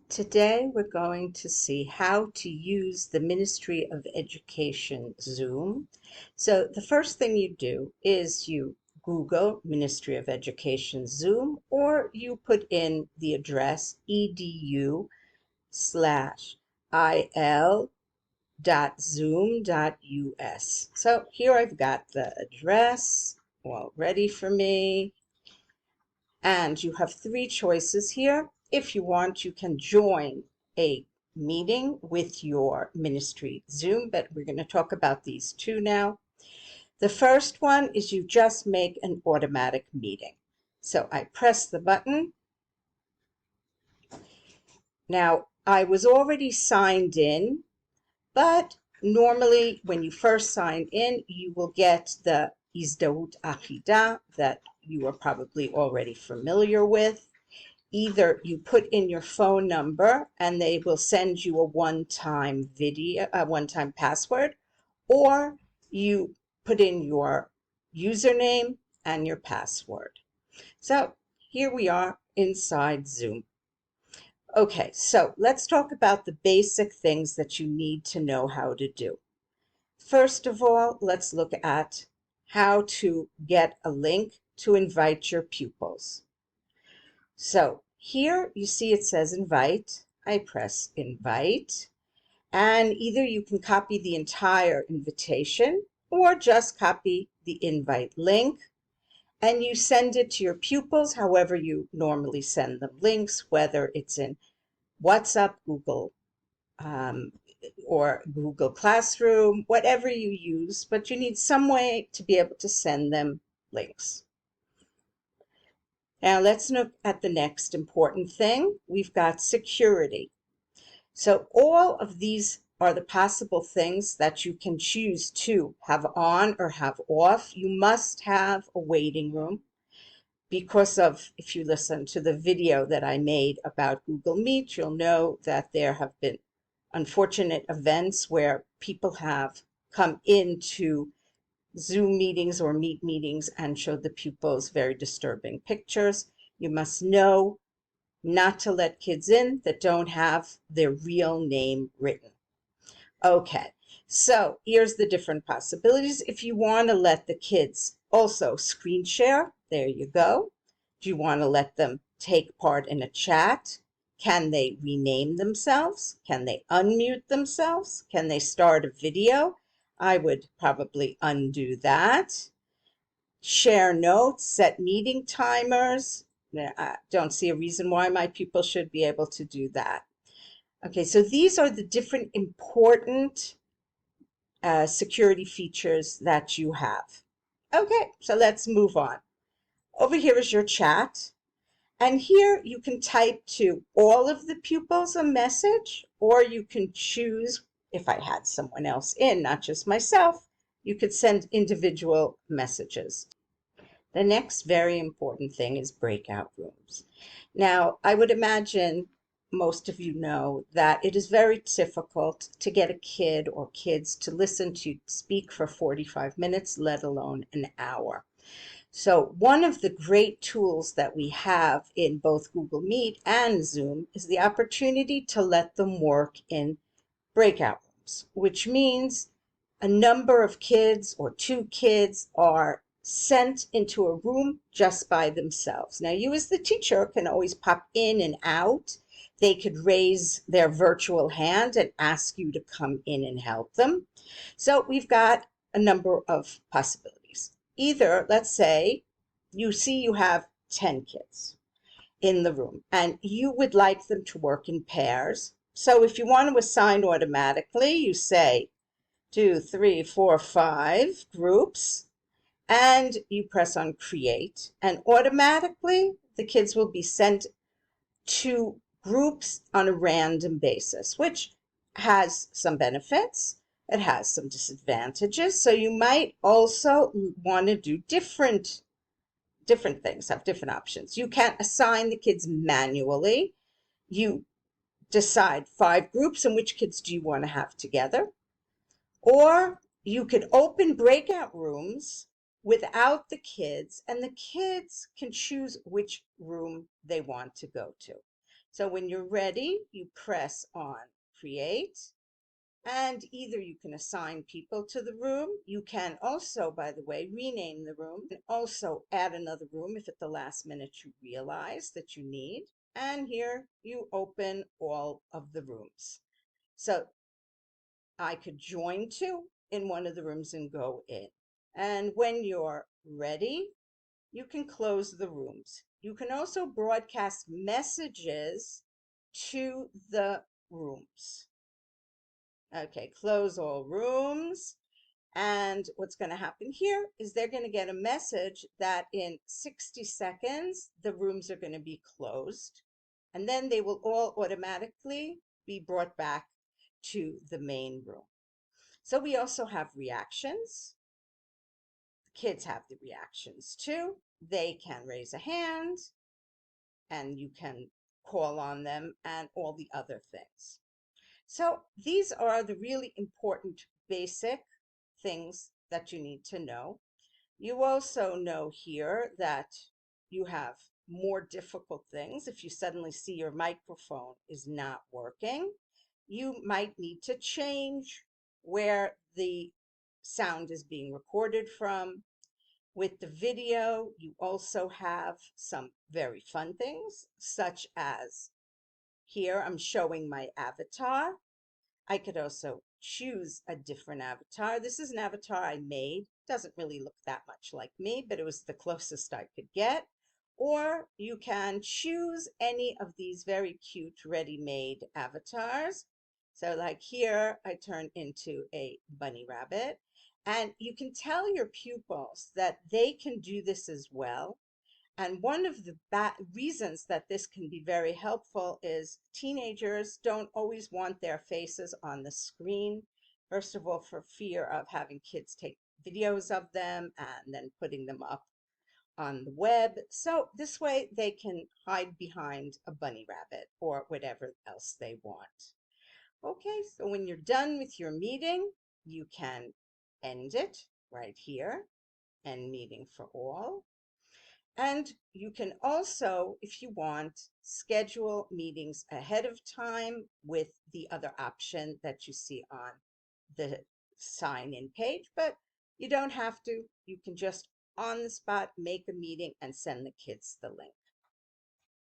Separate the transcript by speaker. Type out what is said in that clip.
Speaker 1: Today we're going to see how to use the Ministry of Education Zoom. So the first thing you do is you Google Ministry of Education Zoom, or you put in the address edu/il.zoom.us. So here I've got the address all ready for me. And you have three choices here. If you want, you can join a meeting with your ministry Zoom, but we're going to talk about these two now. The first one is you just make an automatic meeting. So I press the button. Now, I was already signed in, but normally when you first sign in, you will get the Izdaut Achida that you are probably already familiar with. Either you put in your phone number and they will send you a one-time password, or you put in your username and your password. So here we are inside Zoom. Okay, so let's talk about the basic things that you need to know how to do. First of all, let's look at how to get a link to invite your pupils. So here you see it says invite. I press invite, and either you can copy the entire invitation or just copy the invite link, and you send it to your pupils however you normally send them links, whether it's in WhatsApp, Google, or Google Classroom, whatever you use, but you need some way to be able to send them links. Now let's look at the next important thing. We've got security. So all of these are the possible things that you can choose to have on or have off. You must have a waiting room because of, if you listen to the video that I made about Google Meet, you'll know that there have been unfortunate events where people have come into Zoom meetings or Meet meetings and showed the pupils very disturbing pictures. You must know not to let kids in that don't have their real name written. Okay, so here's the different possibilities. If you want to let the kids also screen share, there you go. Do you want to let them take part in a chat? Can they rename themselves? Can they unmute themselves? Can they start a video? I would probably undo that. Share notes, set meeting timers. I don't see a reason why my people should be able to do that. Okay, so these are the different important security features that you have. Okay, so let's move on. Over here is your chat. And here you can type to all of the pupils a message, or you can choose, if I had someone else in, not just myself, you could send individual messages. The next very important thing is breakout rooms. Now, I would imagine most of you know that it is very difficult to get a kid or kids to listen to speak for 45 minutes, let alone an hour. So one of the great tools that we have in both Google Meet and Zoom is the opportunity to let them work in breakout rooms, which means a number of kids or two kids are sent into a room just by themselves. Now, you as the teacher can always pop in and out. They could raise their virtual hand and ask you to come in and help them. So we've got a number of possibilities. Either, let's say, you see you have 10 kids in the room and you would like them to work in pairs. So if you want to assign automatically, you say 2, 3, 4, 5 groups, and you press on create, and automatically the kids will be sent to groups on a random basis, which has some benefits. It has some disadvantages. So you might also want to do different things, have different options. You can assign the kids manually. You decide 5 groups and which kids do you want to have together. Or you could open breakout rooms without the kids, and the kids can choose which room they want to go to. So when you're ready, you press on create, and either you can assign people to the room. You can also, by the way, rename the room and also add another room if at the last minute you realize that you need. And here you open all of the rooms. So I could join two in one of the rooms and go in. And when you're ready, you can close the rooms. You can also broadcast messages to the rooms. Okay, close all rooms. And what's going to happen here is they're going to get a message that in 60 seconds, the rooms are going to be closed. And then they will all automatically be brought back to the main room. So we also have reactions. The kids have the reactions too. They can raise a hand and you can call on them and all the other things. So these are the really important basic things that you need to know. You also know here that you have more difficult things. If you suddenly see your microphone is not working, you might need to change where the sound is being recorded from. With the video, you also have some very fun things, such as here I'm showing my avatar. I could also choose a different avatar. This is an avatar I made. Doesn't really look that much like me, but it was the closest I could get. Or you can choose any of these very cute ready-made avatars. So like here, I turn into a bunny rabbit. And you can tell your pupils that they can do this as well. And one of the reasons that this can be very helpful is teenagers don't always want their faces on the screen. First of all, for fear of having kids take videos of them and then putting them up on the web. So this way they can hide behind a bunny rabbit or whatever else they want. Okay, so when you're done with your meeting, you can end it right here, end meeting for all. And you can also, if you want, schedule meetings ahead of time with the other option that you see on the sign-in page, but you don't have to. You can just on the spot make a meeting and send the kids the link.